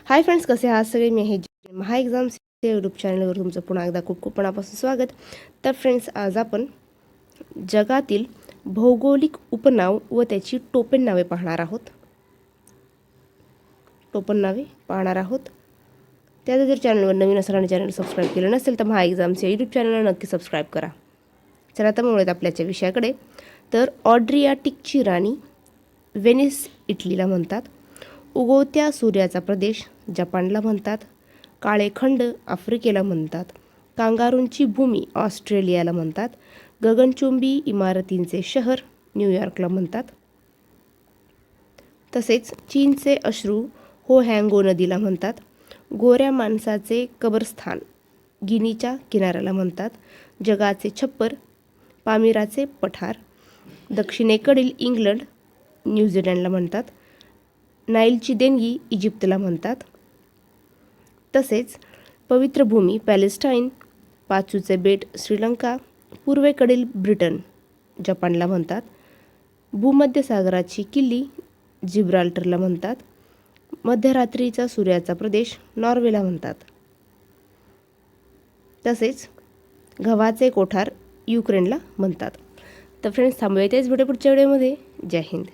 Hi friends, कसे आहात सगळे? मी हे महा एक्झाम्स यूट्यूब चॅनलवर तुमचं पुन्हा एकदा खूप खूप मनापासून स्वागत. तर फ्रेंड्स, आज आपण जगातील भौगोलिक उपनाव व त्याची टोपण नावे पाहणार आहोत. त्यात जर चॅनलवर नवीन असाल आणि चॅनल सबस्क्राईब केलं नसेल तर महा एक्झाम्स या यूट्यूब चॅनलला नक्की सबस्क्राईब करा. चला तर मग आपल्याच्या विषयाकडे. तर ऑड्रियाटिकची राणी व्हेनिस इटलीला म्हणतात. उगवत्या सूर्याचा प्रदेश जपानला म्हणतात. काळे खंड आफ्रिकेला म्हणतात. कांगारूंची भूमी ऑस्ट्रेलियाला म्हणतात. गगनचुंबी इमारतींचे शहर न्यूयॉर्कला म्हणतात. तसेच चीनचे अश्रू हो हँगो नदीला म्हणतात. गोऱ्या माणसाचे कबरस्थान गिनीच्या किनाऱ्याला म्हणतात. जगाचे छप्पर पामिराचे पठार दक्षिणेकडील इंग्लंड न्यूझीलंडला म्हणतात. नाईलची देणगी इजिप्तला म्हणतात. तसेच पवित्र भूमी पॅलेस्टाईन, पाचूचे बेट श्रीलंका, पूर्वेकडील ब्रिटन जपानला म्हणतात. भूमध्य सागराची किल्ली जिब्राल्टरला म्हणतात. मध्यरात्रीचा सूर्याचा प्रदेश नॉर्वेला म्हणतात. तसेच गव्हाचे कोठार युक्रेनला म्हणतात. तर फ्रेंड्स, थांबूया तेच पुढच्या व्हिडिओमध्ये. जय हिंद.